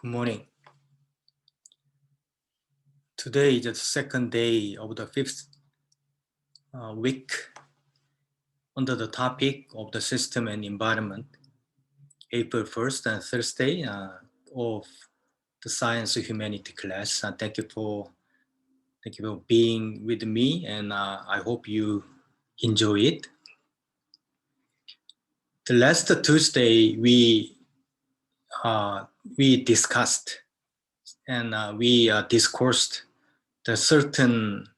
Good morning. Today is the second day of the fifth week under the topic of the system and environment, April 1st and Thursday of the Science Humanity class. Thank you for being with me, and I hope you enjoy it. The last Tuesday we discussed and we discoursed the certain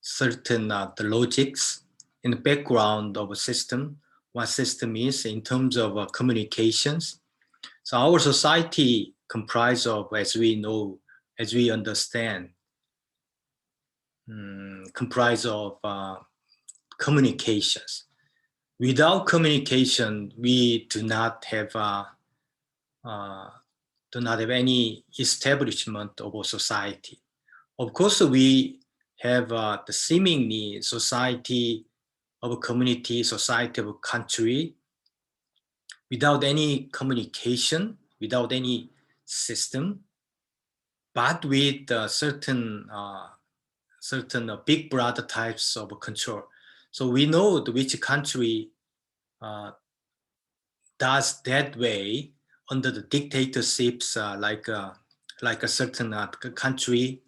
the logics in the background of a system, what system is in terms of communications. So our society comprised of, as we know, as we understand, comprised of communications. Without communication, we do not have any establishment of a society. Of course, we have the seemingly society of a community, society of a country, without any communication, without any system, but with certain big brother types of control. So we know which country does that way under the dictatorships, like a certain country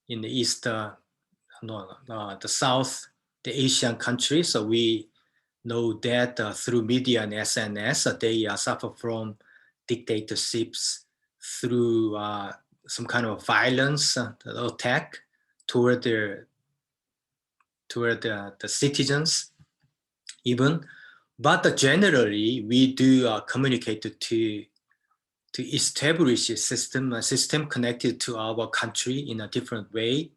in the east, the south, the Asian countries. So we know that through media and SNS, they suffer from dictatorships through some kind of violence, attack toward the citizens, even. But generally, we do communicate to establish a system connected to our country in a different way.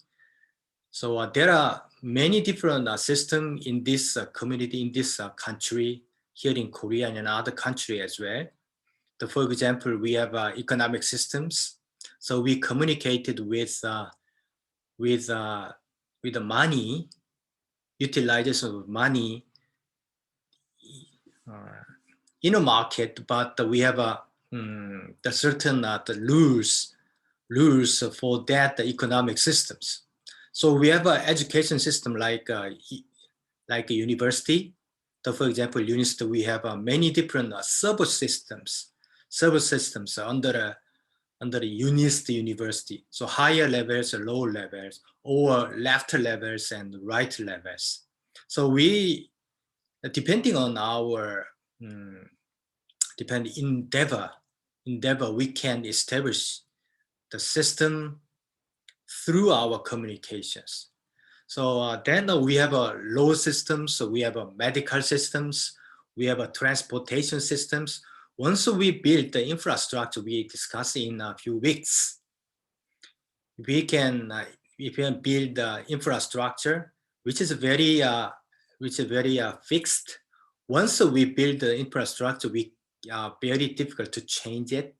So there are many different systems in this community, in this country, here in Korea and in other countries as well. So for example, we have economic systems. So we communicated with the money, utilization of money in a market, but we have the certain the rules for that economic systems. So we have an education system like a university. So for example, UNIST, we have many different subsystems under the UNIST university. So higher levels, lower levels, or left levels and right levels. So we, depending on our endeavor, we can establish the system through our communications. So then we have a law systems, so we have a medical systems, we have a transportation systems. Once we build the infrastructure we discussed in a few weeks, we can build the infrastructure, which is very fixed. Once we build the infrastructure, we are very difficult to change it.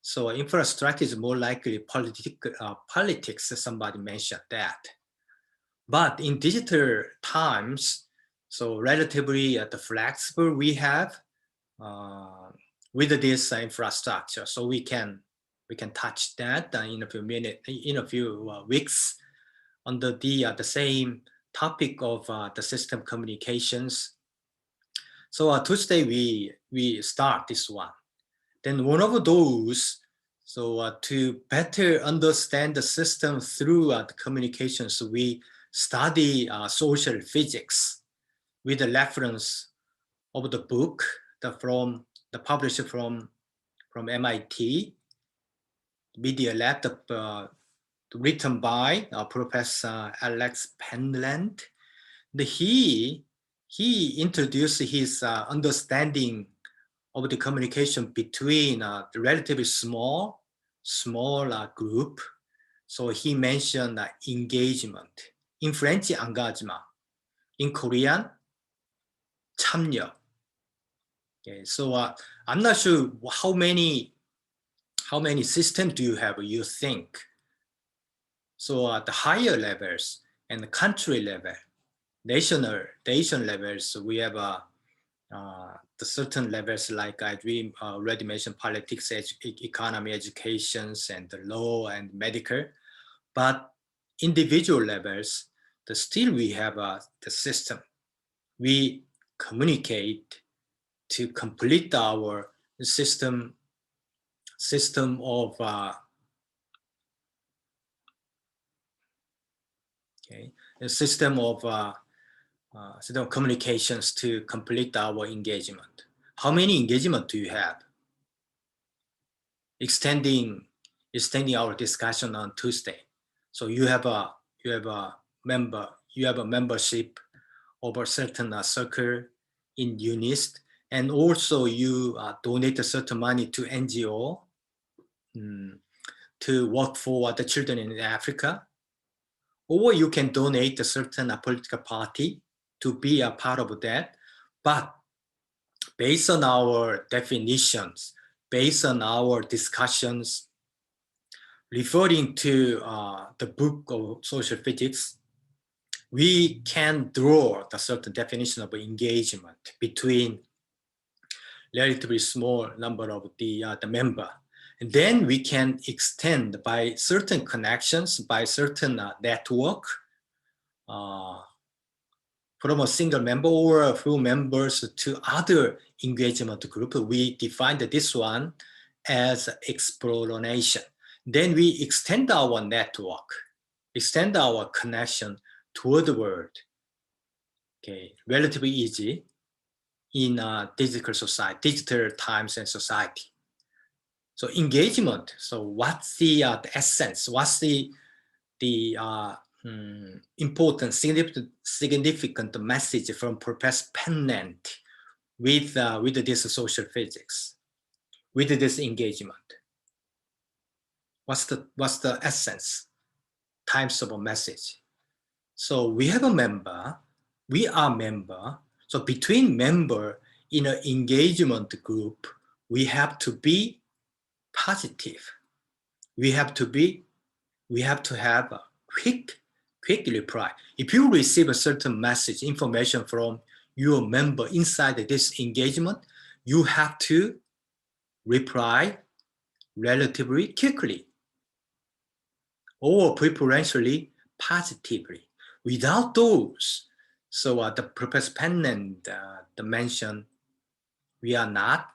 So infrastructure is more likely politics, somebody mentioned that. But in digital times, so relatively the flexible we have with this infrastructure. So we can touch that in a few minutes, in a few weeks, under the same topic of the system communications. So Tuesday we start this one. Then one of those, so to better understand the system through the communications, we study social physics with the reference of the book published from MIT Media Lab, written by Professor Alex Penland. He introduced his understanding of the communication between the relatively small group. So he mentioned engagement. In French, engagement. In Korean, 참여. Okay, so I'm not sure how many systems do you have, you think. So at the higher levels and the country level, nation levels, we have the certain levels, like we already mentioned, politics, economy, educations, and the law and medical. But individual levels, still we have the system. We communicate to complete our system of a system of communications to complete our engagement. How many engagement do you have? Extending our discussion on Tuesday. So you have a membership of a certain circle in UNIST, and also you donate a certain money to NGO to work for the children in Africa, or you can donate a certain political party to be a part of that. But based on our definitions, based on our discussions, referring to the book of social physics, we can draw the certain definition of engagement between relatively small number of the member. And then we can extend by certain connections, by certain network, from a single member or a few members to other engagement group. We defined this one as exploration. Then we extend our network, extend our connection toward the world. Okay, relatively easy in digital society, digital times and society. So engagement. So what's the essence? What's the important, significant message from Professor Pennant with this social physics, with this engagement? What's the essence, types of a message? So we have a member, we are member. So between member in an engagement group, we have to be positive. We have to have a quick reply. If you receive a certain message, information from your member inside this engagement, you have to reply relatively quickly or preferentially positively. Without those, so the Professor Pennant mentioned, we are not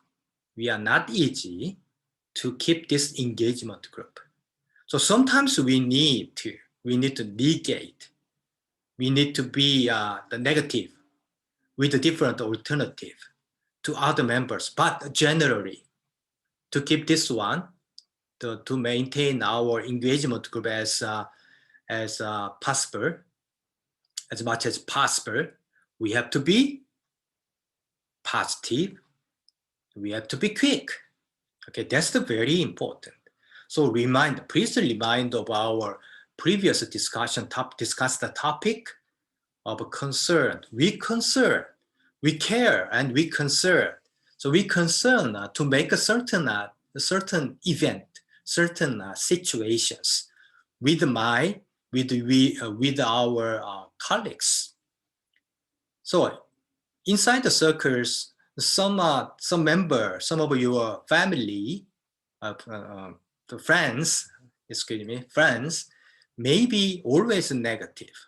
easy to keep this engagement group. So sometimes we need to negate. We need to be the negative with a different alternative to other members. But generally, to keep this one, to maintain our engagement group as possible, as much as possible, we have to be positive. We have to be quick. Okay, that's the very important. So please remind of our previous discussion, discuss the topic of concern. We care, and we concern. So we concern to make a certain event, certain situations with our colleagues. So inside the circles, some of your family, friends may be always negative.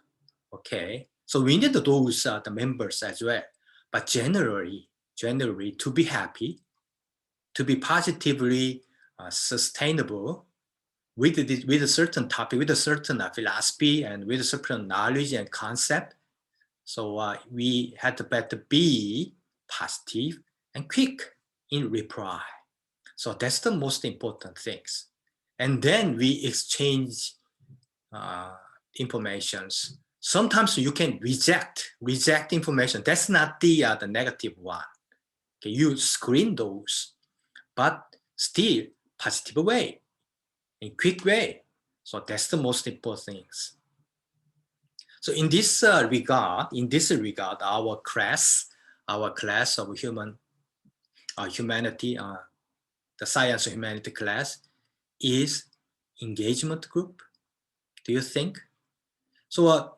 Okay, so we need those the members as well. But generally, to be happy, to be positively sustainable with a certain topic, with a certain philosophy, and with a certain knowledge and concept. So we had to better be positive and quick in reply. So that's the most important things. And then we exchange informations. Sometimes you can reject information. That's not the negative one. Okay, you screen those, but still positive way, in quick way. So that's the most important things. So in this regard, our class of humanity, the science and humanity class is engagement group. Do you think? So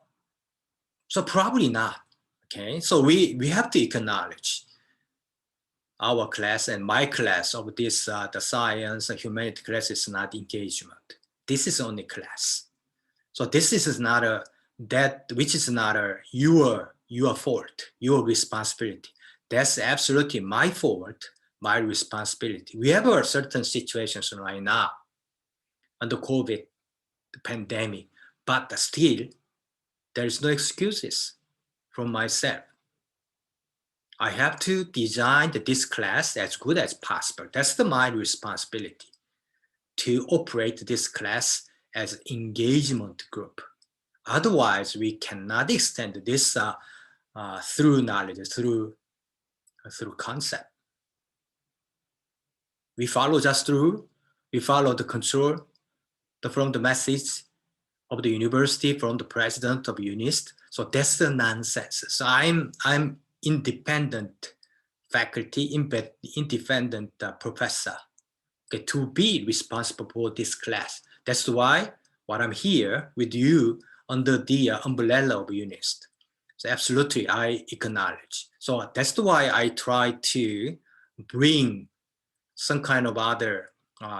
probably not. Okay, so we have to acknowledge our class and my class of this, the science and humanity class is not engagement. This is only class. So this is not a, which is not a your fault, your responsibility. That's absolutely my fault, my responsibility. We have a certain situations right now under COVID pandemic, but still there is no excuses from myself. I have to design this class as good as possible. That's my responsibility, to operate this class as engagement group. Otherwise, we cannot extend this through knowledge, through concept. We follow just through, we follow the control from the message of the university, from the president of UNIST. So that's the nonsense. So I'm independent faculty, independent professor, okay, to be responsible for this class. That's why I'm here with you under the umbrella of UNIST. So absolutely, I acknowledge. So that's why I try to bring some kind of other,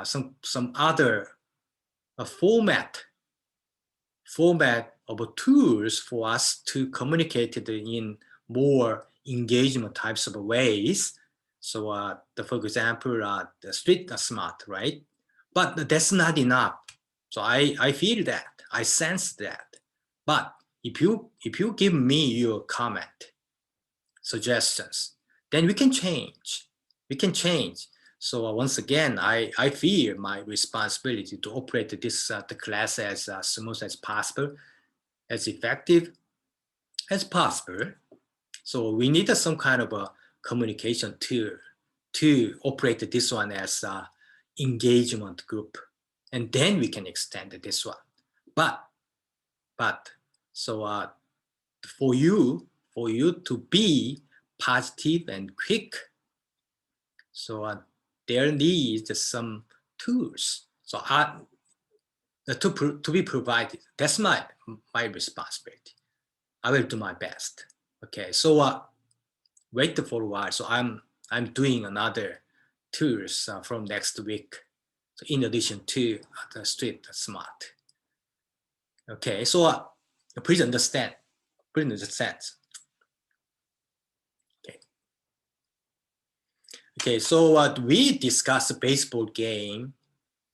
some other format of tools for us to communicate it in more engagement types of ways. So for example, the street smart, right? But that's not enough. So I feel that, I sense that. But if you give me your comment, suggestions, then we can change. We can change. So once again, I feel my responsibility to operate this the class as smooth as possible, as effective as possible. So we need some kind of a communication tool to operate this one as a engagement group, and then we can extend this one. But so for you to be positive and quick, so there needs some tools. So to be provided. That's my responsibility. I will do my best. Okay, so wait for a while. So I'm doing another tours from next week. So in addition to the street smart. Okay, so please understand. Please understand. Okay, so we discussed the baseball game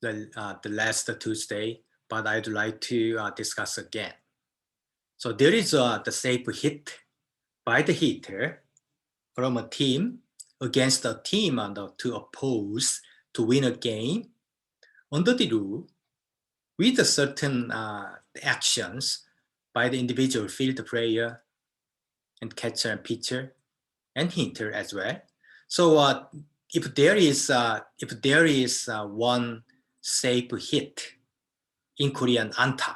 the last Tuesday, but I'd like to discuss again. So there is the safe hit by the hitter from a team against a team to oppose to win a game under the rule with certain actions by the individual field player and catcher and pitcher and hitter as well. So if there is one safe hit in Korean anta,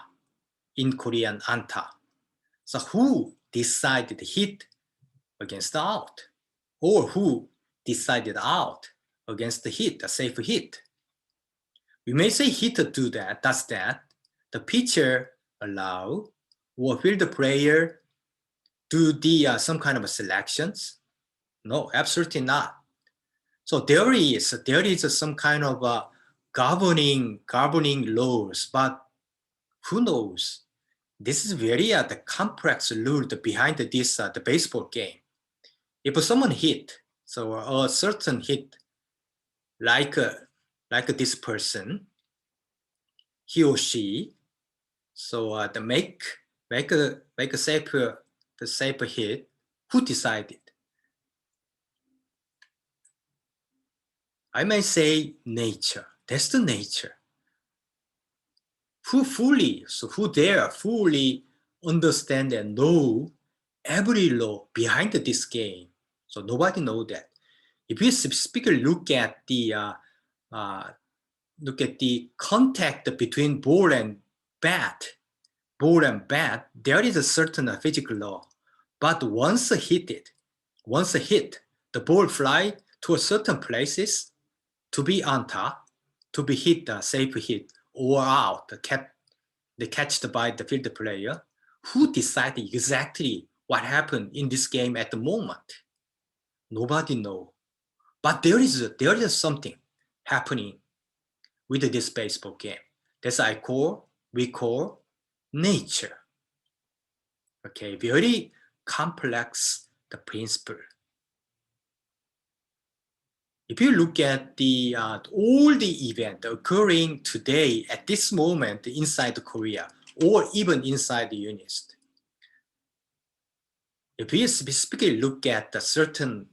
so who decided hit against the out, or who decided out against the hit, a safe hit? We may say hitter does that. The pitcher allow or field player do the some kind of selections? No, absolutely not. So there is some kind of governing laws, but who knows? This is very the complex rule behind this the baseball game. If someone hit, so a certain hit, like this person, he or she, so the make a safe hit, who decided? I may say nature. That's the nature. Who fully understand and know every law behind this game? So nobody knows that. If you specifically look at the contact between ball and bat, there is a certain physical law. But once a hit, the ball fly to a certain places to be on top, to be hit, safe hit, or out, catched by the field player. Who decided exactly what happened in this game at the moment? Nobody know. But there is something happening with this baseball game. That's we call nature. Okay, very complex the principle. If you look at the all the events occurring today at this moment inside Korea or even inside the UNIST, if we specifically look at the certain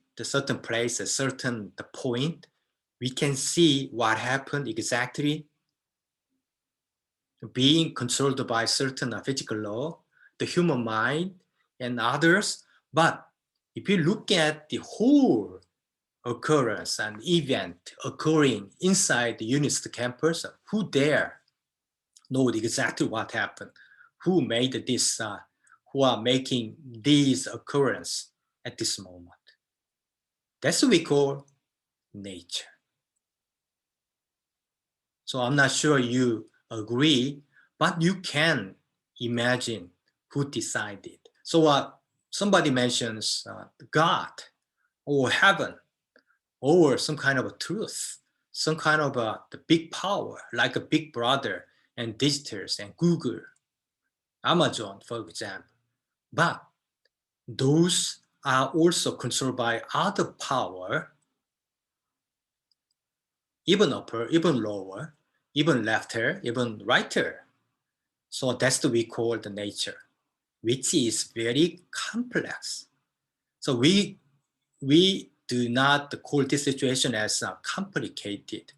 place, the point, we can see what happened exactly being controlled by certain physical law, the human mind, and others. But if you look at the whole occurrence and event occurring inside the UNIST campus, who there know exactly what happened, who made this, who are making these occurrence at this moment. That's what we call nature. So I'm not sure you agree, but you can imagine who decided. So somebody mentions God or heaven or some kind of a truth, some kind of the big power, like a big brother and digitals and Google, Amazon, for example. But those are also controlled by other power, even upper, even lower, even lefter, even righter. So that's what we call the nature, which is very complex. So we do not call this situation as complicated,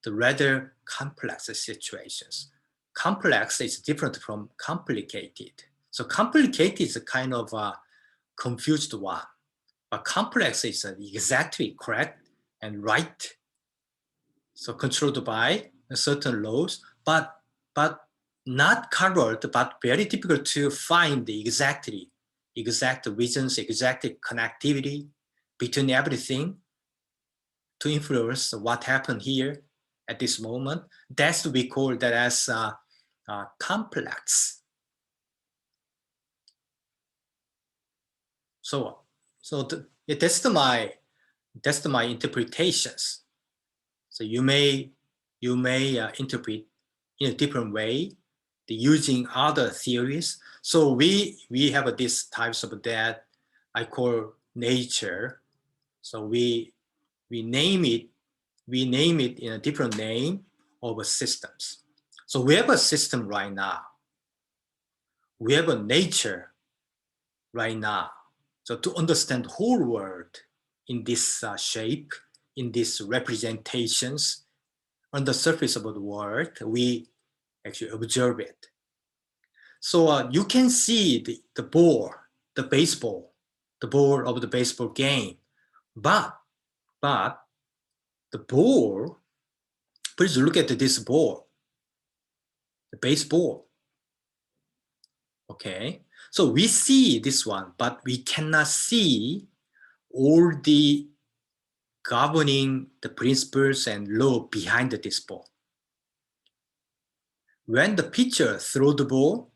the rather complex situations. Complex is different from complicated. So complicated is a kind of a confused one, but complex is exactly correct and right. So controlled by certain laws, but not covered, but very difficult to find the exact reasons, exact connectivity between everything to influence what happened here at this moment. That's what we call that as complex. That's my interpretations. So you may interpret in a different way, using other theories. So we have this types of that I call nature. So we name it in a different name of systems. So we have a system right now. We have a nature right now. So to understand the whole world in this shape, in these representations on the surface of the world, we actually observe it. So you can see the ball, the baseball, the ball of the baseball game, but the ball, please look at this ball, the baseball. Okay, so we see this one, but we cannot see all the governing the principles and law behind this ball. When the pitcher throws the ball,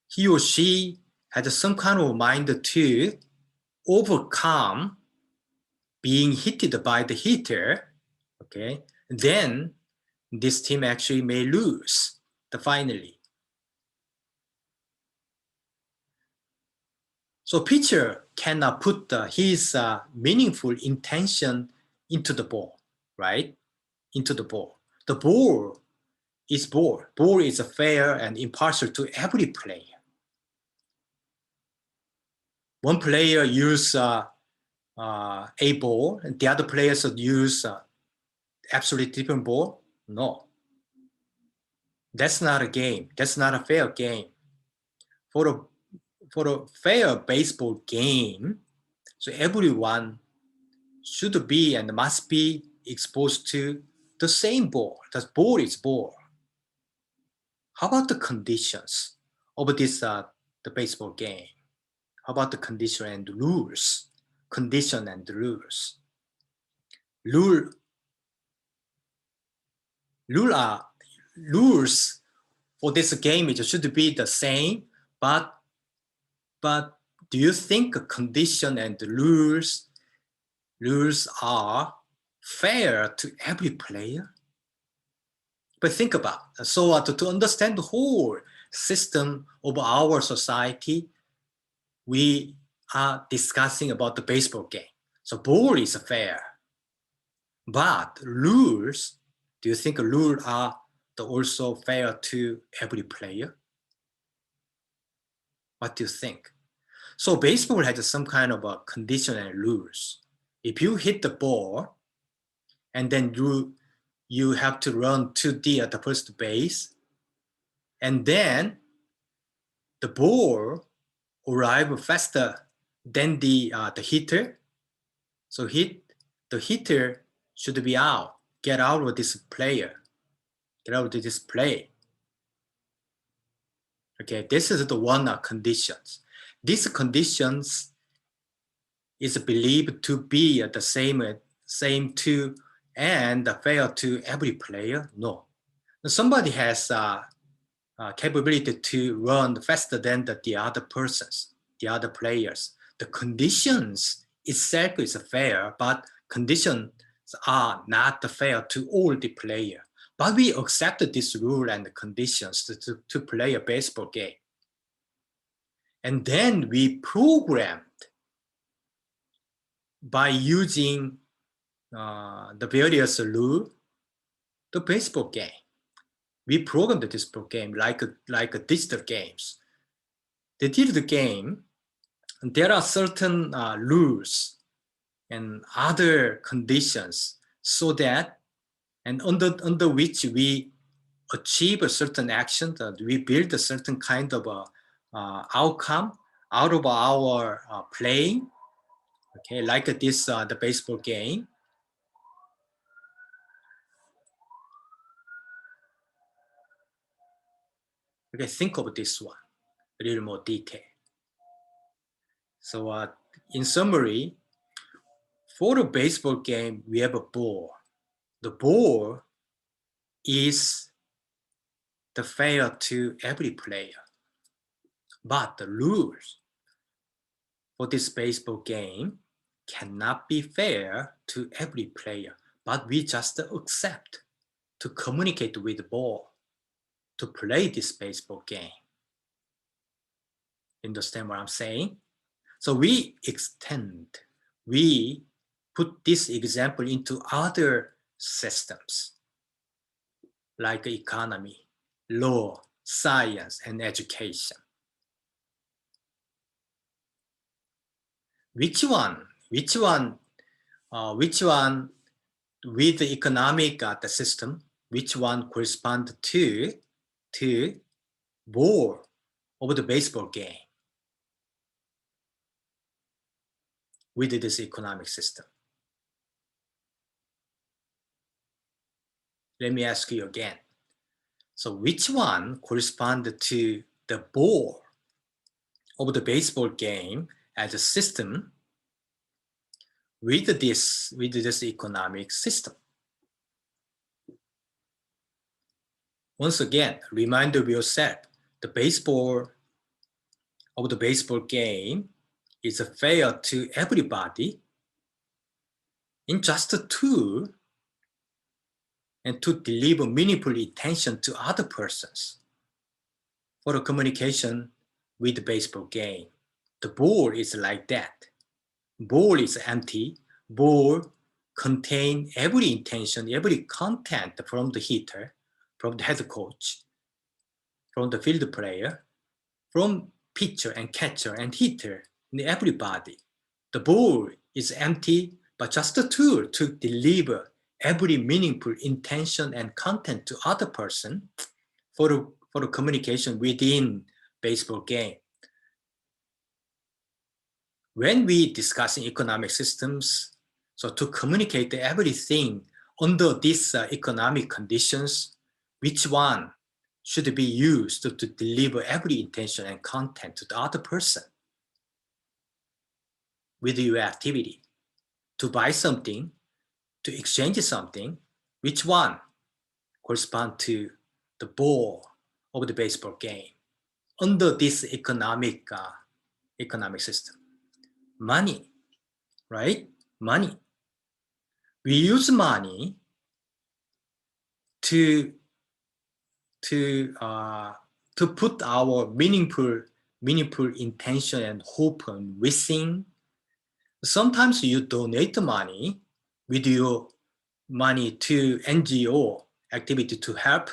he or she has some kind of mind to overcome being hit by the hitter, okay, then this team actually may lose finally. So pitcher cannot put his meaningful intention into the ball, right? Into the ball. The ball is ball. Ball is fair and impartial to every player. One player use a ball, and the other players use absolutely different ball. No, that's not a game. That's not a fair game. For a fair baseball game, so everyone should be and must be exposed to the same ball. The ball is ball. How about the conditions of this the baseball game? How about the condition and rules? Condition and rules. Rules for this game it should be the same, but do you think condition and rules rules are fair to every player? But think about it. So to understand the whole system of our society, we are discussing about the baseball game. So ball is fair, but rules, do you think rules are also fair to every player? What do you think? So baseball has some kind of a conditional rules. If you hit the ball and then you have to run to the first base, and then the ball arrive faster than the hitter. So the hitter should be out. Get out of this player. Get out of this play. Okay, this is the one conditions. These conditions is believed to be the same to and fair to every player. No, somebody has capability to run faster than the other persons, the other players. The conditions itself is fair, but conditions are not fair to all the player. But we accept this rule and conditions to play a baseball game. And then we programmed by using the various rule, the baseball game. We programmed this game like digital games. The digital game, there are certain rules and other conditions so that, and under which we achieve a certain action, that we build a certain kind of outcome out of our playing. Okay, like this, the baseball game. Okay, think of this one a little more detail. So in summary, for the baseball game, we have a ball. The ball is the fair to every player. But the rules for this baseball game cannot be fair to every player. But we just accept to communicate with the ball to play this baseball game. Understand what I'm saying? So we put this example into other systems like economy, law, science, and education. Which one with the economic the system, which one correspond to ball of the baseball game with this economic system? Let me ask you again. So which one correspond to the ball of the baseball game as a system with this economic system? Once again, remind yourself, the baseball of the baseball game is fair to everybody in just a tool and to deliver meaningful attention to other persons for the communication with the baseball game. The ball is like that. Ball is empty. Ball contain every intention, every content from the hitter, from the head coach, from the field player, from pitcher and catcher and hitter, and everybody. The ball is empty, but just a tool to deliver every meaningful intention and content to other person for the communication within baseball game. When we discussing economic systems, so to communicate everything under these economic conditions, which one should be used to deliver every intention and content to the other person with your activity? To buy something, to exchange something, which one correspond to the ball of the baseball game under this economic system? Money, right? Money. We use money to put our meaningful intention and hope and wishing. Sometimes you donate money with your money to NGO activity to help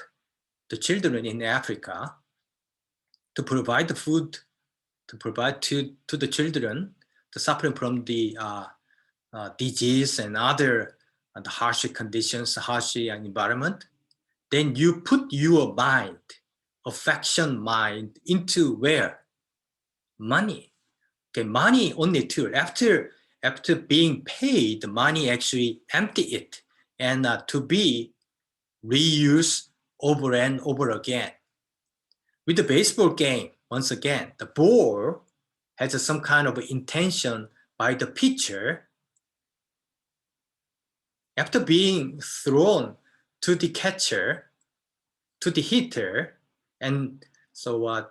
the children in Africa, to provide the food, to provide to the children suffering from the disease and other harsh conditions, harsh environment. Then you put your mind, affection mind into where? Money. Okay, money only tool. After being paid, the money actually empty it and to be reused over and over again. With the baseball game, once again, the ball has some kind of intention by the pitcher. After being thrown to the catcher, to the hitter, and so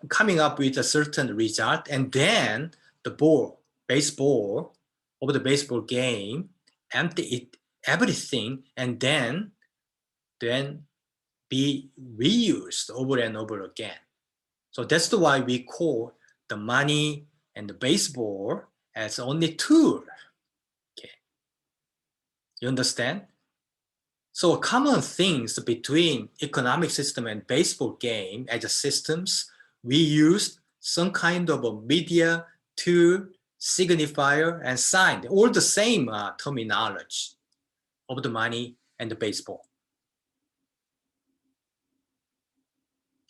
coming up with a certain result, and then the baseball of the baseball game, empty it everything, and then be reused over and over again. So that's why we call the money and the baseball as only tool. Okay, you understand? So common things between economic system and baseball game as a systems, we use some kind of a media, tool, signifier, and sign, all the same terminology of the money and the baseball.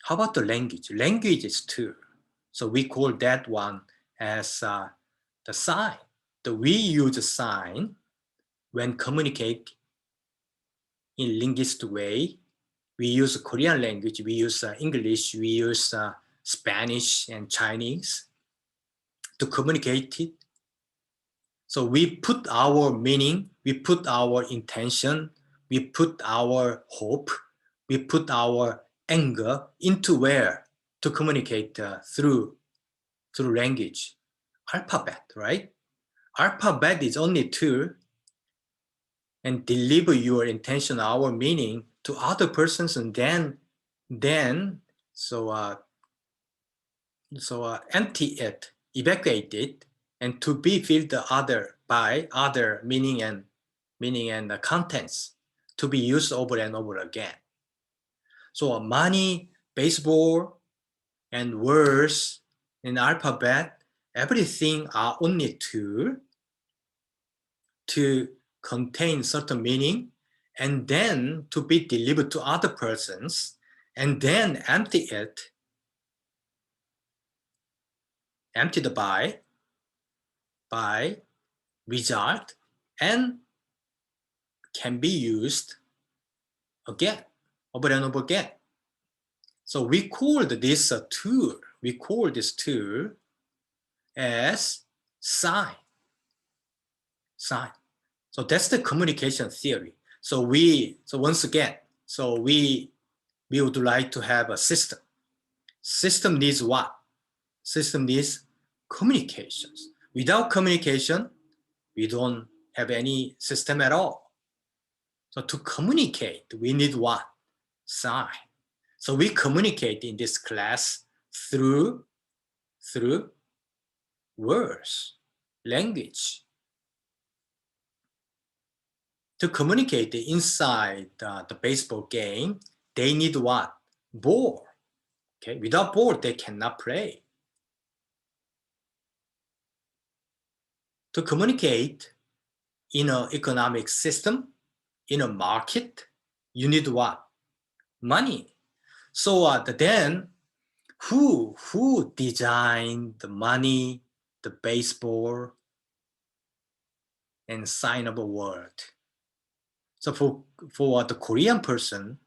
How about the language? Language is tool. So we call that one as the sign. We use a sign when communicate in linguistic way. We use Korean language, we use English, we use Spanish and Chinese to communicate it. So we put our meaning, we put our intention, we put our hope, we put our anger into where? To communicate through language. Alphabet, right? Alphabet is only tool and deliver your intention, our meaning to other persons, and then empty it, evacuate it, and to be filled by other meaning and contents to be used over and over again. So money, baseball, and words and alphabet, everything are only tool to contain certain meaning and then to be delivered to other persons and then emptied by result and can be used again, over and over again. So we call this a tool. We call this tool as sign. So that's the communication theory. So once again, we would like to have a system. System needs what? System needs communications. Without communication, we don't have any system at all. So to communicate, we need what? Sign. So we communicate in this class through words, language. To communicate inside the baseball game, they need what? Ball. Okay, without ball, they cannot play. To communicate in an economic system, in a market, you need what? Money. So then, who designed the money, the baseball, and sign of a world? So for the Korean person,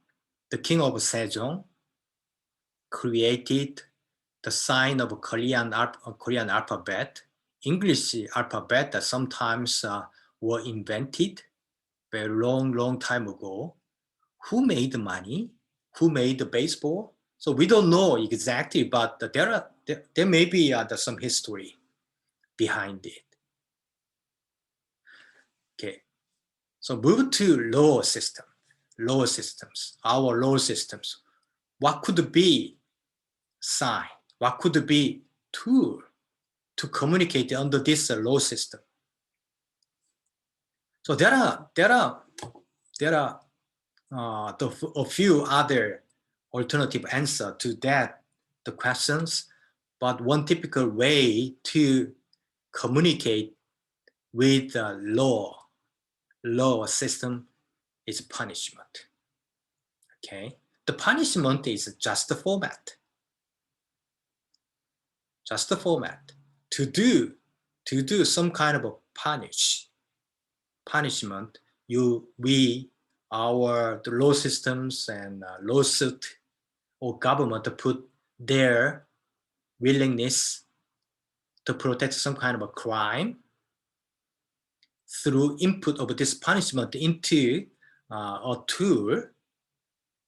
the king of Sejong created the sign of Korean alphabet. English alphabet that sometimes were invented very long time ago. Who made the money? Who made the baseball? So we don't know exactly, but there may be some history behind it. Okay, So move to lower systems, our lower systems. What could be sign? What could be tool to communicate under this low system? So there are a few other alternative answer to that, the questions, but one typical way to communicate with the lower system is punishment. Okay, the punishment is just the format. Just the format to do some kind of a punishment. The law systems and lawsuit or government to put their willingness to protect some kind of a crime through input of this punishment into a tool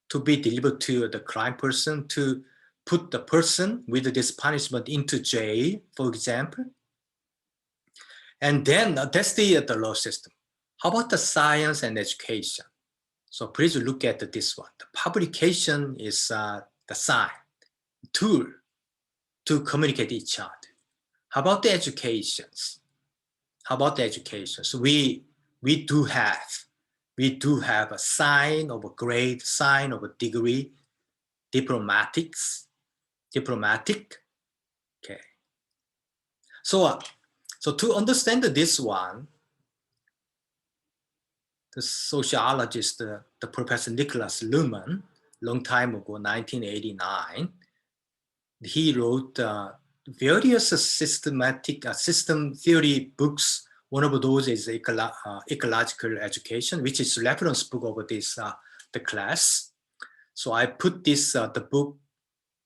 to be delivered to the crime person, to put the person with this punishment into jail, for example. And then that's the law system. How about the science and education? So please look at this one. The publication is the sign, tool to communicate each other. How about the educations? How about the education? So we do have a sign of a grade, sign of a degree, diplomatic. Okay. So to understand this one, the sociologist, the Professor Nicholas Luhmann, long time ago, 1989, he wrote various systematic system theory books. One of those is ecological education, which is reference book of this the class. So I put this the book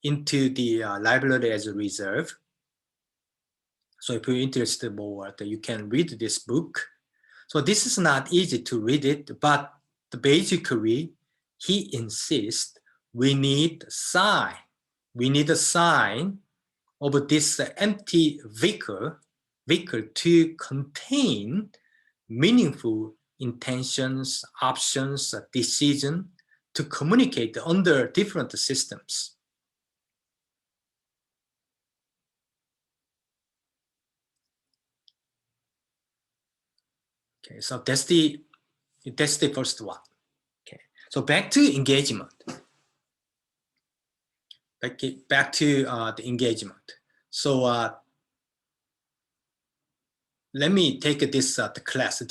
into the library as a reserve. So if you're interested more, you can read this book. So this is not easy to read it, but basically he insists we need a sign. We need a sign of this empty vehicle to contain meaningful intentions, options, decision to communicate under different systems. Okay, so that's the first one. Okay, so back to engagement. Back to the engagement. So let me take this class,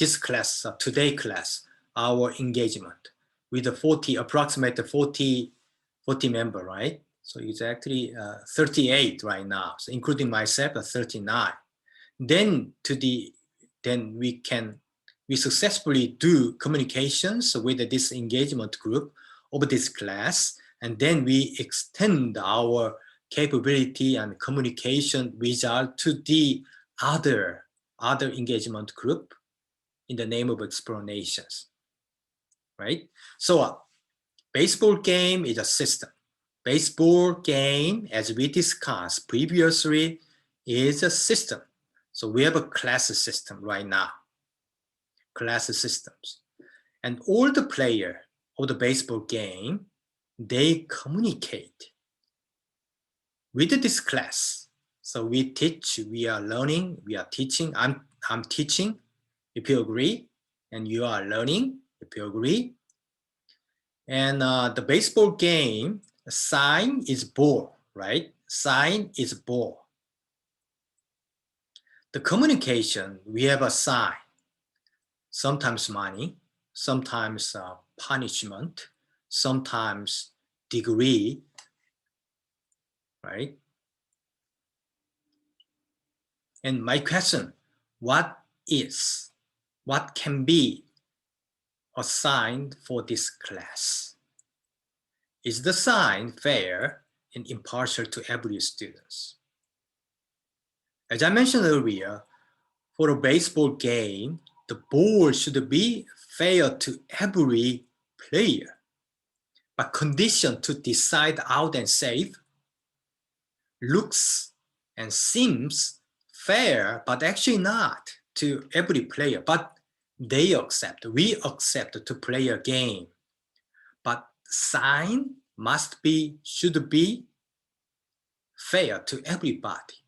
today class, our engagement with the approximate 40 member, right? So it's actually 38 right now, so including myself, 39. Then we successfully do communications with this engagement group of this class, and then we extend our capability and communication result to the other engagement group in the name of explanations, right? So baseball game is a system. Baseball game, as we discussed previously, is a system. So we have a class system right now, class systems. And all the players of the baseball game, they communicate with this class. So we teach, we are learning, we are teaching. I'm teaching, if you agree, and you are learning, if you agree. And the baseball game, sign is ball, right? Sign is ball. The communication, we have a sign, sometimes money, sometimes punishment, sometimes degree, right? And my question, what can be assigned for this class? Is the sign fair and impartial to every student? As I mentioned earlier, for a baseball game, the ball should be fair to every player, but conditioned to decide out and safe, looks and seems fair, but actually not to every player. But they accept, we accept to play a game, but sign should be fair to everybody.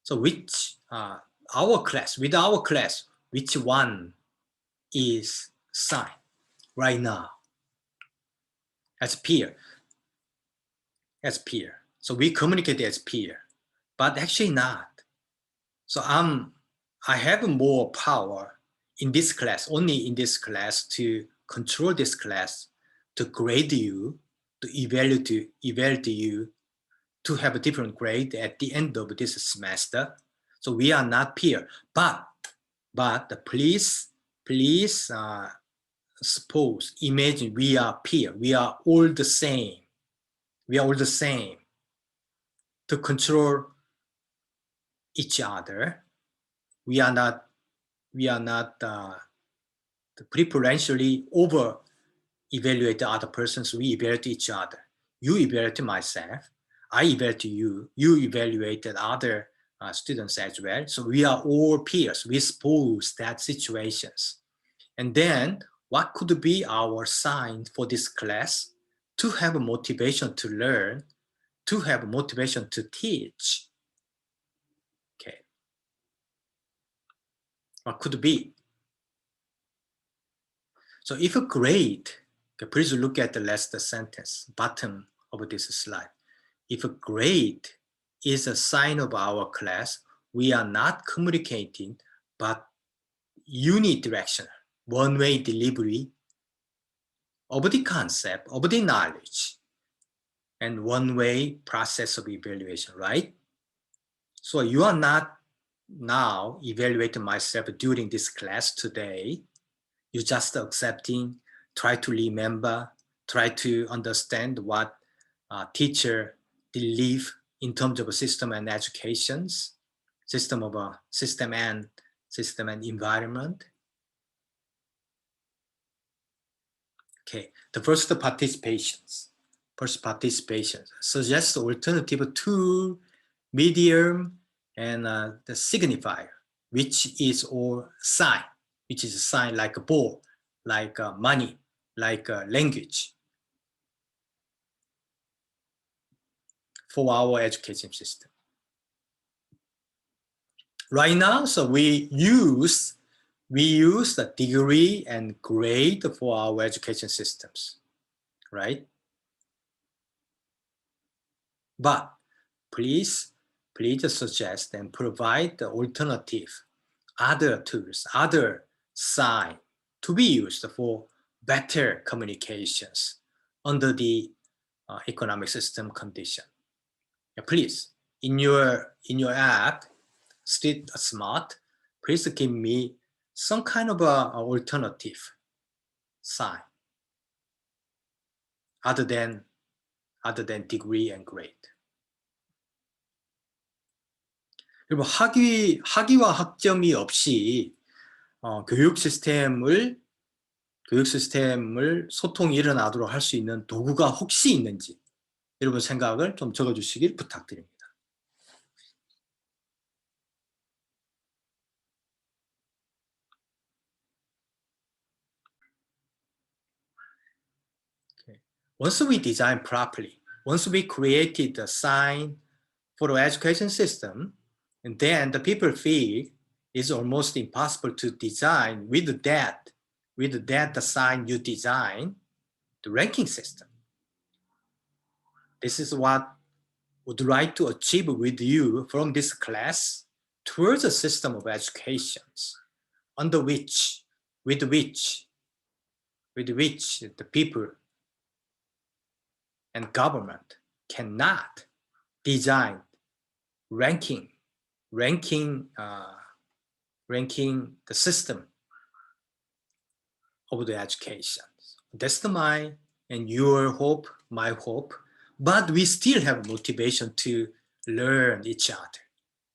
So with our class, which one is sign right now as peer? So we communicate as peer, but actually not. So I have more power in this class, only in this class, to control this class, to grade you, to evaluate you, to have a different grade at the end of this semester. So we are not peer, but please suppose, imagine we are peer, we are all the same. We are all the same to control each other. We are not preferentially over evaluate the other persons. We evaluate each other. You evaluate myself. I evaluate you. You evaluated other students as well. So we are all peers. We suppose that situations. And then what could be our sign for this class? To have a motivation to learn, to have a motivation to teach. Okay. What could be? So if a grade, okay, please look at the last sentence, bottom of this slide. If a grade is a sign of our class, we are not communicating, but unidirectional, one-way delivery of the concept, of the knowledge, and one-way process of evaluation, right? So you are not now evaluating myself during this class today. You're just accepting, try to remember, try to understand what teacher believe in terms of a system and educations, system and environment. Okay, the first participations suggest alternative tool, medium, and the signifier, which is all sign, which is a sign like a ball, like money, like language for our education system. Right now, so we use the degree and grade for our education systems, right? But please suggest and provide the alternative, other tools, other sign to be used for better communications under the economic system condition. Yeah, please, in your app, Street Smart, please give me some kind of a alternative sign other than degree and grade. 그리고 학위와 학점이 없이 교육 시스템을 소통이 일어나도록 할 수 있는 도구가 혹시 있는지 여러분 생각을 좀 적어주시길 부탁드립니다. Okay. Once we design properly, once we created the sign for the education system, and then the people feel it's almost impossible to design with that the sign you design, the ranking system. This is what I would like to achieve with you from this class towards a system of education with which the people and government cannot design ranking the system of the education. That's my and your hope, my hope. But we still have motivation to learn each other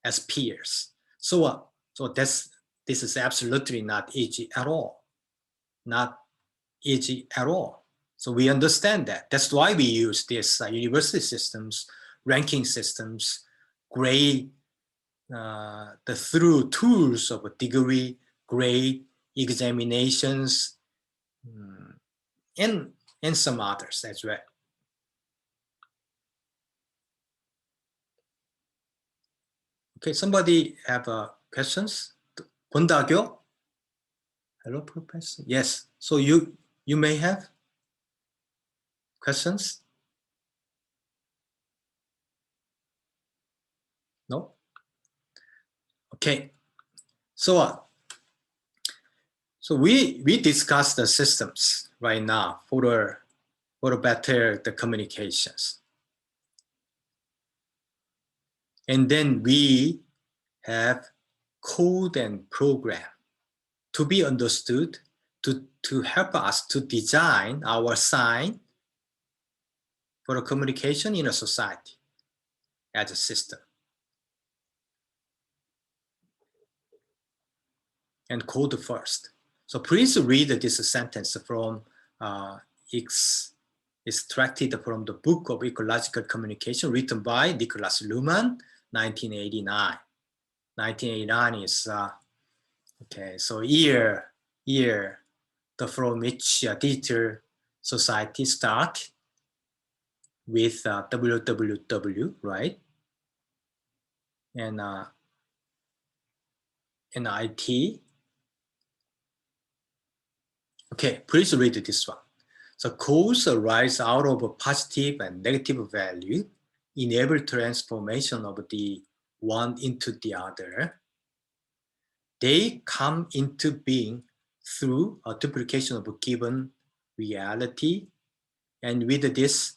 as peers. So this is absolutely not easy at all. Not easy at all. So we understand that. That's why we use this university systems, ranking systems, grade, through tools of a degree, grade, examinations, and some others as well. Okay, somebody have questions? 권다교? Hello, Professor. Yes. So you may have questions? No? Okay. So we discussed the systems right now for better the communications. And then we have code and program to be understood to help us to design our sign for a communication in a society as a system. And code first. So please read this sentence from extracted from the book of ecological communication written by Nicholas Luhmann, 1989. 1989 is okay. So year from which digital society start with www, right? And IT. Okay, please read this one. So codes arise out of a positive and negative value, enable transformation of the one into the other. They come into being through a duplication of a given reality, and with this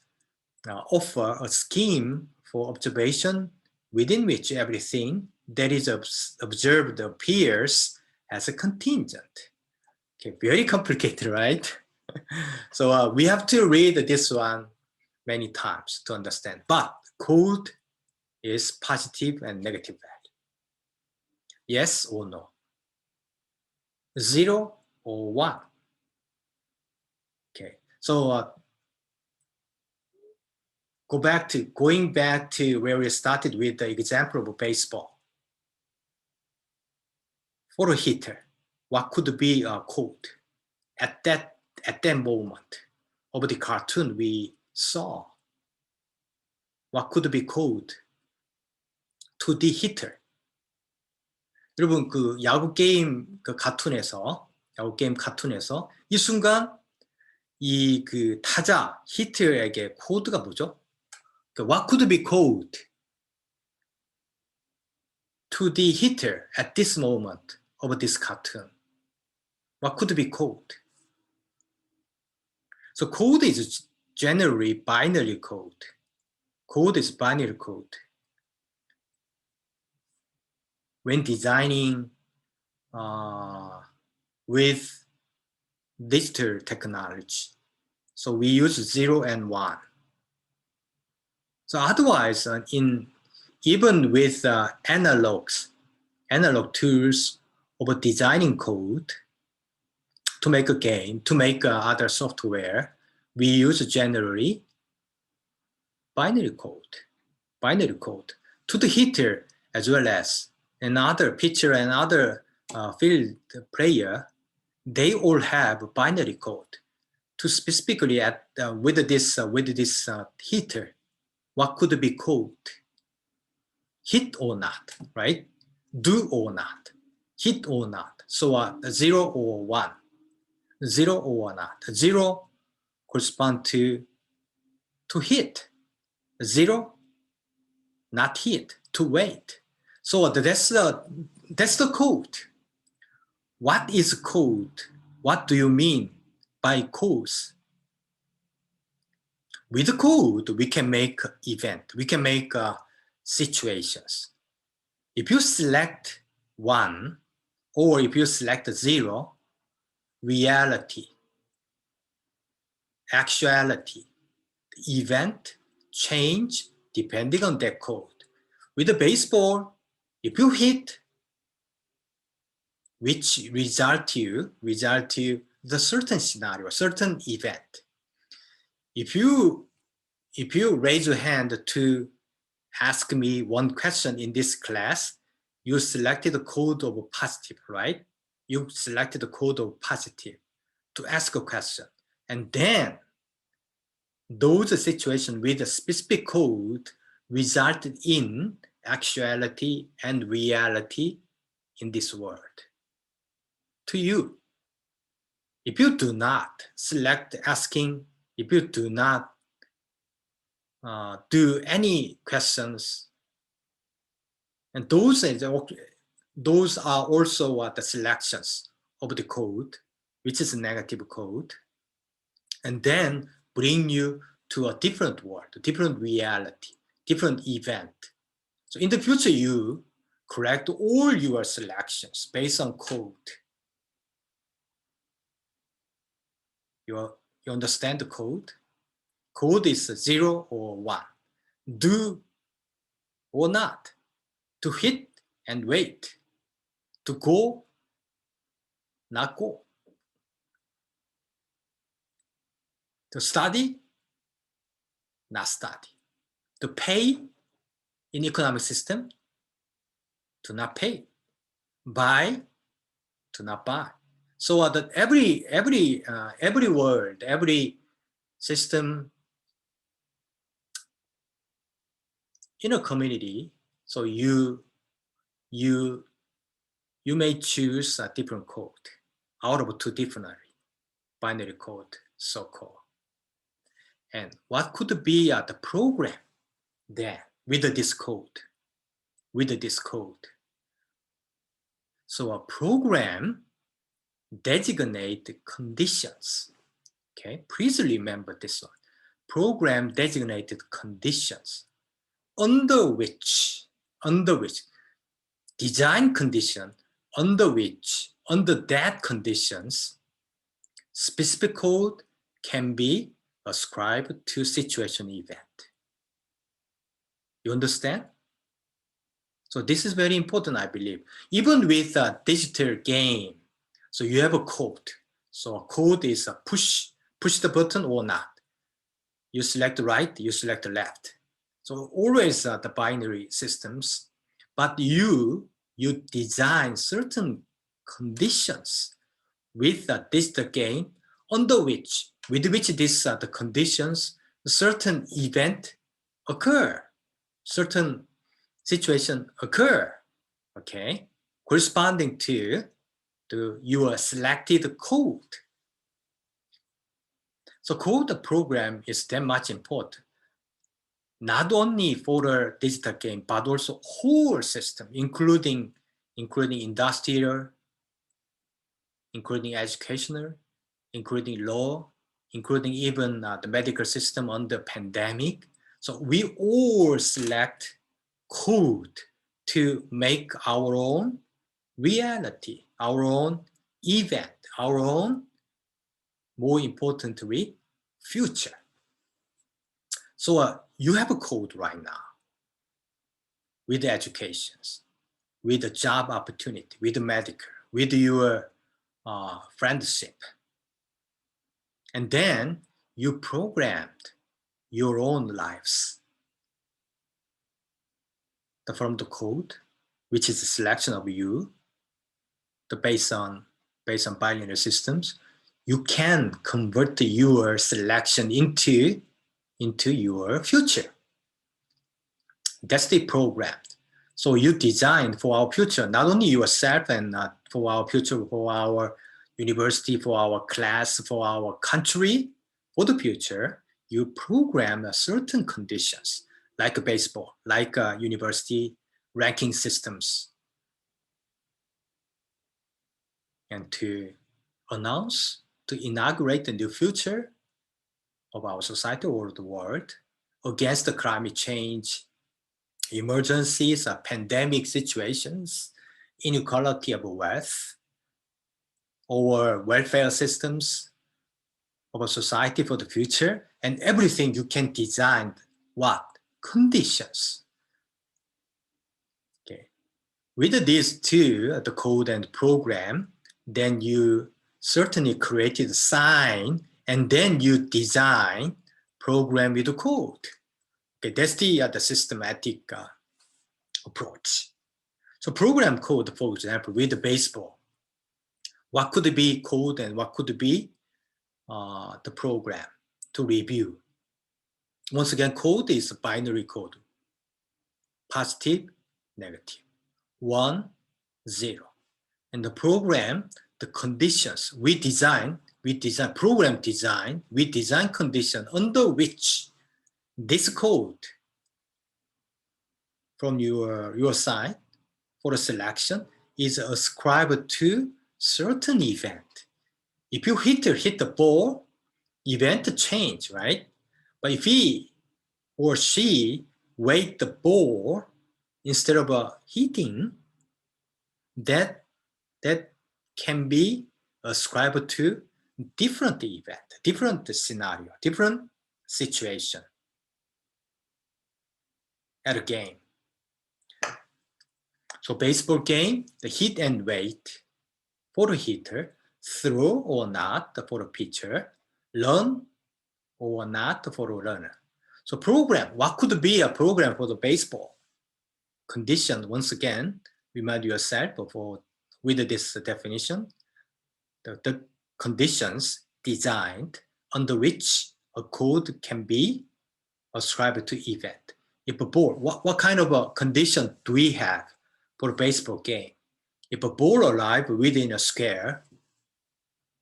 offer a scheme for observation within which everything that is observed appears as a contingent. Okay, very complicated, right? So we have to read this one many times to understand. But code is positive and negative value. Yes or no? 0 or 1? Okay, so going back to where we started with the example of baseball. For a hitter, what could be a code at that moment of the cartoon we saw? What could be code to the hitter? 여러분 그 야구 게임 카툰에서 이 순간 이 그 타자 히트에게 코드가 뭐죠? What could be code to the hitter at this moment of this cartoon? What could be code? So code is generally binary code. Code is binary code. When designing with digital technology, so we use 0 and 1. So otherwise, even with analog tools of designing code to make a game, to make other software, we use generally binary code to the hitter as well as another pitcher and other field player. They all have binary code to specifically with this hitter. What could be code? Hit or not, right? Do or not, hit or not. So 0 or 1, 0 or not. 0 correspond to hit. 0, not hit, to wait. So that's the code. What is code? What do you mean by codes? With code, we can make event. We can make situations. If you select 1 or if you select 0, reality, actuality, event change depending on that code. With the baseball, if you hit, which result to the certain scenario, certain event. If you raise your hand to ask me one question in this class, you selected the code of positive, right? you select the code of positive to ask a question. And then those situations with a specific code resulted in actuality and reality in this world to you. If you do not select asking, if you do not do any questions, and those are also the selections of the code, which is a negative code, and then bring you to a different world, a different reality, different event. So in the future, you correct all your selections based on code. You understand the code? Code is 0 or 1. Do or not. To hit and wait. To go, not go. To study, not study. To pay in economic system, to not pay. Buy, to not buy. So that every world, every system in a community, so you may choose a different code out of two different binary code, so-called. And what could be the program then with this code? With this code. So a program designate conditions. Okay, please remember this one. Program designated conditions under which design condition under that conditions, specific code can be ascribed to situation event. You understand? So this is very important, I believe. Even with a digital game, so you have a code. So a code is a push the button or not. You select right, you select left. So always the binary systems, but you design certain conditions with the digital game with which the conditions, certain event occur, certain situation occur, okay, corresponding to your selected code. So code program is that much important, not only for the digital game, but also whole system, including industrial, including educational, including law, including even the medical system under pandemic. So we all select code to make our own reality, our own event, our own, more importantly, future. So you have a code right now with the educations, with the job opportunity, with the medical, with your friendship. And then you programmed your own lives from the code, which is a selection of you, based on binary systems. You can convert your selection into your future. That's the program. So you design for our future, not only yourself and for our future, for our university, for our class, for our country, for the future, you program certain conditions, like baseball, like university ranking systems, and to announce, to inaugurate the new future of our society or the world against the climate change, emergencies, pandemic situations, inequality of wealth, or welfare systems of a society for the future, and everything you can design what? Conditions. Okay. With these two, the code and program, then you certainly created a sign, and then you design program with the code. Okay, that's the systematic approach. So program code, for example, with the baseball. what could be code and what could be the program to review. Once again, code is binary code, positive, negative, 1, 0. And the program, the conditions we design program design, we design condition under which this code from your side for a selection is ascribed to certain event. If you hit the ball, event change, right? But if he or she weight the ball instead of hitting, that can be ascribed to different event, different scenario, different situation at a game. So baseball game, the hit and weight for the hitter, throw or not for the pitcher, run or not for the runner. So program, what could be a program for the baseball? Condition, once again, remind yourself with this definition, the conditions designed under which a code can be ascribed to event. If a ball, what kind of a condition do we have for a baseball game? If a ball arrives within a square,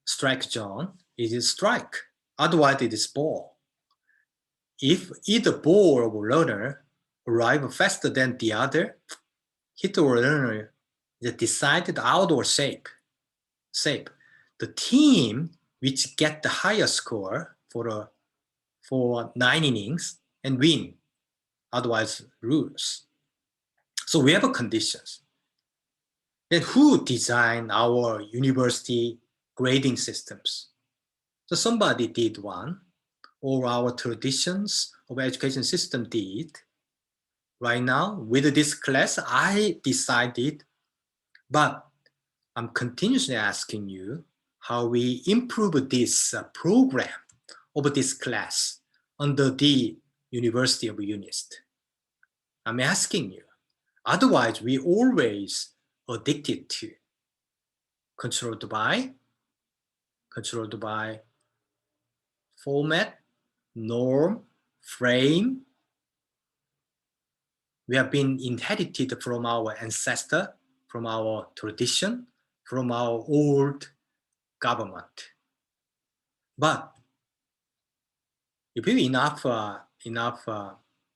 strike zone, it is strike. Otherwise, it is ball. If either ball or runner arrive faster than the other, hitter or runner is decided out or safe. The team which get the highest score for 9 innings and win, otherwise lose. So we have conditions. Then who designed our university grading systems? So somebody did one, or our traditions of education system did. Right now, with this class, I decided, but I'm continuously asking you how we improve this program of this class under the University of UNIST. I'm asking you. Otherwise, we always addicted to controlled by format, norm, frame. We have been inherited from our ancestor, from our tradition, from our old government. But if we have enough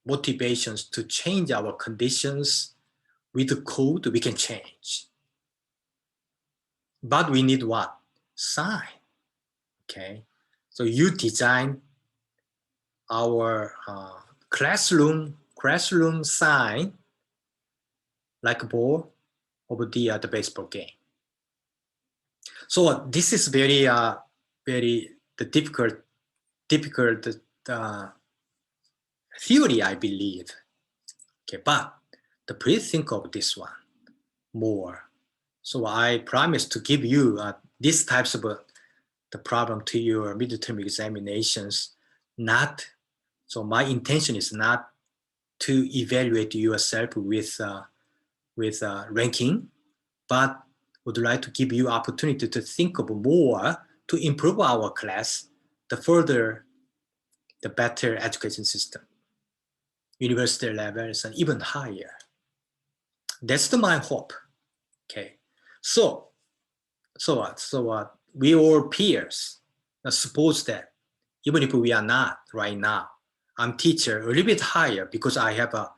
motivations to change our conditions with the code, we can change. But we need what? Sign. Okay. So you design our classroom sign like a ball of the baseball game. So this is very difficult theory, I believe. Okay, but please think of this one more. So I promise to give you these types of the problem to your midterm examinations. So my intention is not to evaluate yourself with ranking, but would like to give you opportunity to think of more to improve our class, the better education system, university levels, and even higher. That's my hope. Okay, so what? We all peers. Now suppose that even if we are not right now, I'm teacher a little bit higher because I have a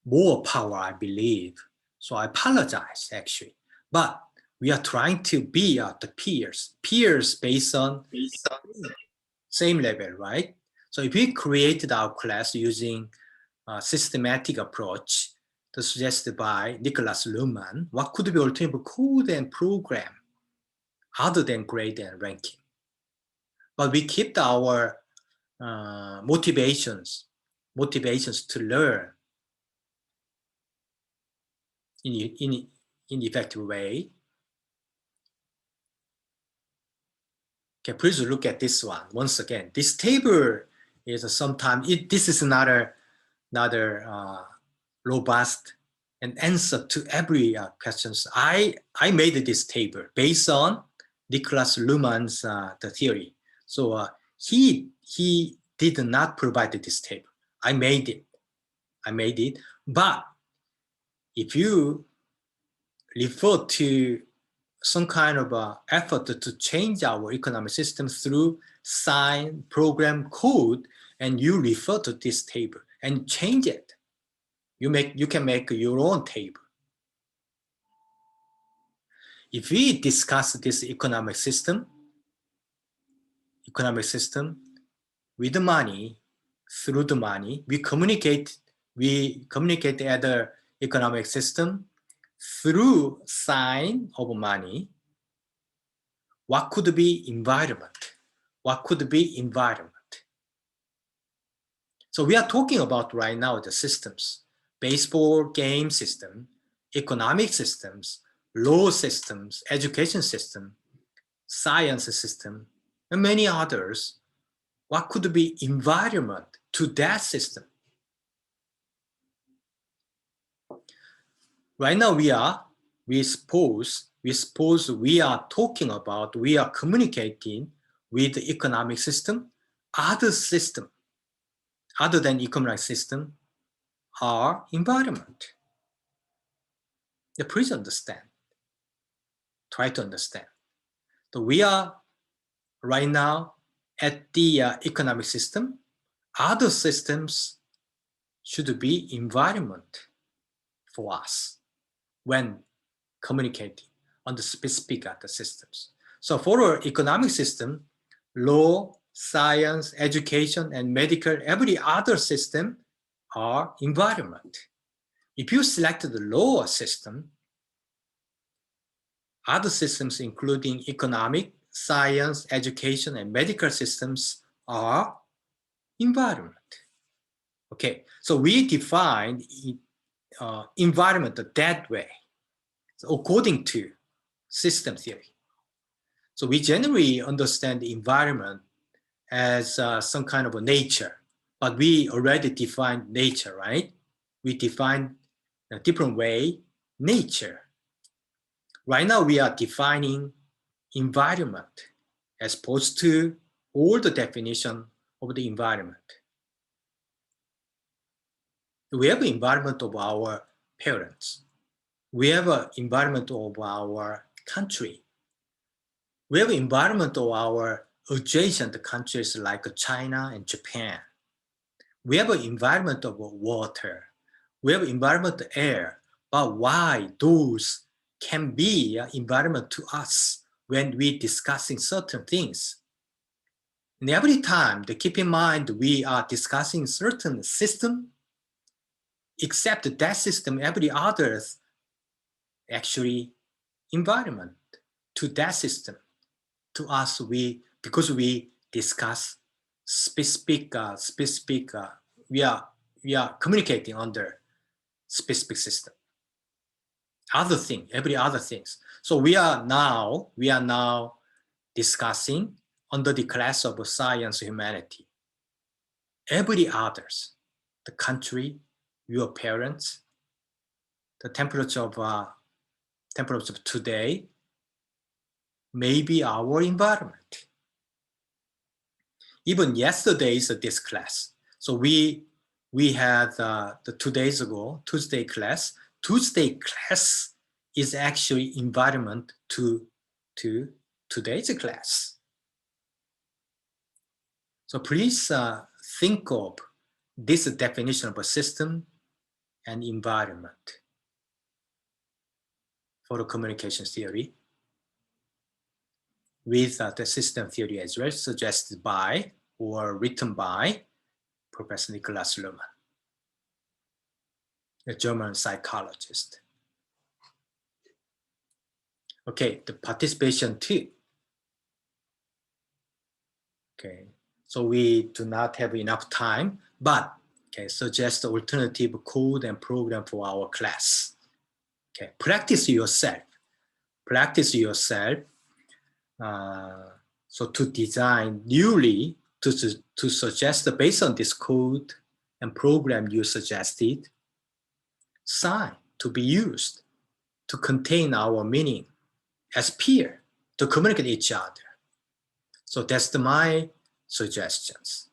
more power, I believe. So I apologize actually, but we are trying to be the peers based on same level, right? So if we created our class using a systematic approach suggested by Nicholas Luhmann, what could be alternative code and program other than grade and ranking? But we kept our motivations to learn in effective way. Okay, please look at this one once again. This table is sometimes this is another robust and answer to every questions. I made this table based on Niklas Luhmann's the theory. So he did not provide this table. I made it. But if you refer to some kind of effort to change our economic system through sign, program, code, and you refer to this table and change it, you can make your own table. If we discuss this economic system with the money, through the money, we communicate the other economic system through sign of money. What could be environment? What could be environment? So we are talking about right now the systems, baseball game system, economic systems, law systems, education system, science system, and many others. What could be environment to that system? Right now we suppose we are talking about, we are communicating with the economic system, other than economic system are environment. Yeah, please understand. Try to understand. So we are right now at the economic system. Other systems should be environment for us when communicating on the specific other systems. So for our economic system, law, science, education, and medical, every other system are environment. If you select the law system, other systems including economic, science, education, and medical systems are environment. Okay, so we define environment that way, so according to system theory. So we generally understand the environment as some kind of a nature, but we already defined nature, right? We define a different way nature. Right now we are defining environment as opposed to all the definition of the environment. We have the environment of our parents. We have an environment of our country. We have an environment of our adjacent countries like China and Japan. We have an environment of water. We have environment of air. But why those can be an environment to us when we discussing certain things? And every time, keep in mind, we are discussing certain system, except that system, every other actually environment to that system. To us, because we discuss specific, we are communicating under specific system. Other thing, every other things. So we are now discussing under the class of science humanity. Every others, the country, your parents, the temperature of today, maybe our environment. Even yesterday's this class. So we had the 2 days ago, Tuesday class. Tuesday class is actually environment to today's class. So please think of this definition of a system and environment for the communication theory with the system theory as well, suggested by or written by Professor Niklas Luhmann, a German psychologist. Okay, the participation 2. Okay, so we do not have enough time, but okay, suggest alternative code and program for our class. Okay, practice yourself. So to design newly, to suggest based on this code and program you suggested, sign to be used to contain our meaning as peer to communicate each other. So that's my suggestions.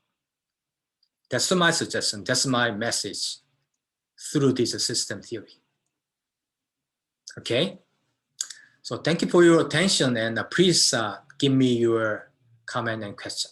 That's my suggestion. That's my message through this system theory. Okay. So thank you for your attention, and please give me your comment and question.